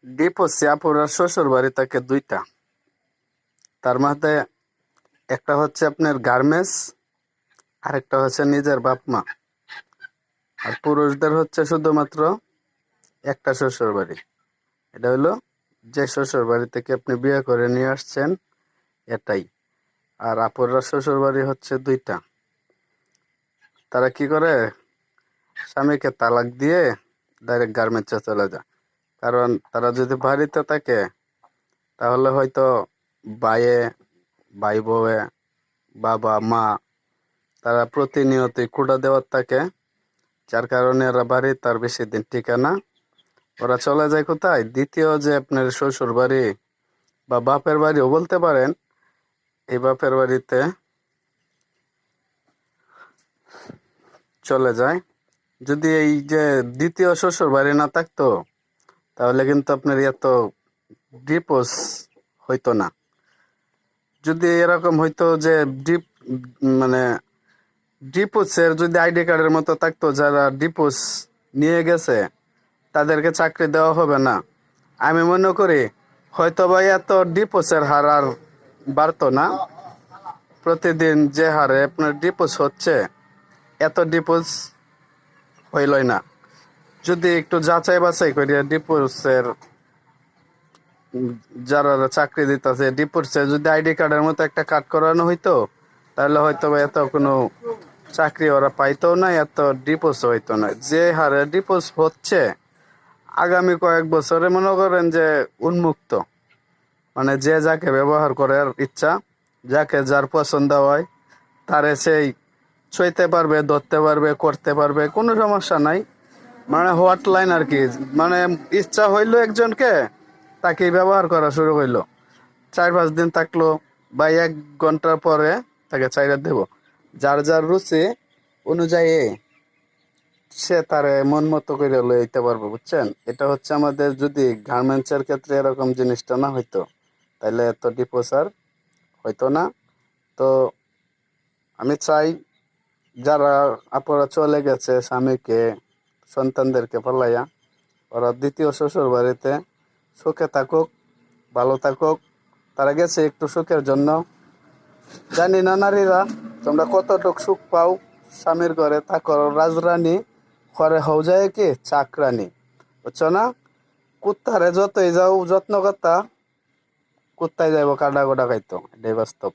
Deep হচ্ছে আপুর শ্বশুর বাড়ি থাকে দুইটা। তার মধ্যে একটা হচ্ছে আপনার গার্মেন্টস, আর একটা হচ্ছে নিজের বাপ মা। আর পুরুষদের হচ্ছে শুধুমাত্র একটা শ্বশুর বাড়ি। এটা হলো যে শ্বশুর বাড়ি থেকে আপনি বিয়ে করে নিয়ে আসছেন, এটাই। আর আপুররা শ্বশুর বাড়ি হচ্ছে দুইটা। তারা কি করে, স্বামীকে তালাক দিয়ে ডাইরেক্ট গার্মেন্টসে চলে যায়। কারণ তারা যদি বাড়িতে থাকে তাহলে হয়তো ভাইয়ে, ভাই বউয়ে, বাবা মা, তারা প্রতিনিয়তই কুড়া দেওয়ার থাকে। যার কারণে এরা বাড়ি তার বেশি দিন টিকে না। ওরা চলে যায় কোথায়, দ্বিতীয় যে আপনার শ্বশুর বাড়ি বা বাপের বাড়িও বলতে পারেন, এই বাপের বাড়িতে চলে যায়। যদি এই যে দ্বিতীয় শ্বশুর বাড়ি না থাকতো তাহলে কিন্তু আপনার এত ডিপোজ হইতো না। যদি এরকম হইতো যে ডিপ মানে ডিপোজের যদি আইডি কার্ডের মতো থাকতো, যারা ডিপোজ নিয়ে গেছে তাদেরকে চাকরি দেওয়া হবে না, আমি মনে করি হয়তো বা এত ডিপোজের হার আর বাড়তো না। প্রতিদিন যে হারে আপনার ডিপোজ হচ্ছে, এত ডিপোজ হইলই না। যদি একটু যাচাই বাছাই করি ডিপোজের যারা চাকরি দিতেছে, ডিপোজে যদি আইডি কার্ডের মতো একটা কার্ড করানো হইতো তাহলে হয়তো বা এত কোনো চাকরি ওরা পাইতো না, এত ডিপোজ হইতো না। যে হারে ডিপোজ হচ্ছে, আগামী কয়েক বছরে মনে করেন যে উন্মুক্ত, মানে যে যাকে ব্যবহার করার ইচ্ছা, যাকে যার পছন্দ হয় তারে সেই ছুঁইতে পারবে, ধরতে পারবে, করতে পারবে, কোনো সমস্যা নাই। মানে হোয়াট লাইন আর কি, মানে ইচ্ছা হইলো একজনকে, তাকে ব্যবহার করা শুরু হইলো। 4-5 দিন থাকলো বা 1 ঘন্টার পরে তাকে চাইরা দেব। যার যার রুচি অনুযায়ী সে তারে মন মতো করে লইতে পারবে, বুঝছেন? এটা হচ্ছে আমাদের, যদি গার্মেন্টসের ক্ষেত্রে এরকম জিনিসটা না হইতো তাহলে এত ডিপোসার হইতো না। তো আমি চাই যারা আপুরা চলে গেছে স্বামীকে, সন্তানদেরকে পালাইয়া, ওরা দ্বিতীয় শ্বশুর বাড়িতে সুখে থাকুক, ভালো থাকুক। তারা গেছে একটু সুখের জন্য। জানি না নারীরা তোমরা কতটুক সুখ পাও স্বামীর ঘরে থাকো রাজরানী, ঘরে হও যায় কি চাকরানী, বুঝছো না? কুত্তারে যতই যাও যত্ন করতা, কুত্তায় যাইব কাটা গোটা খাইতো, এটাই বাস্তব।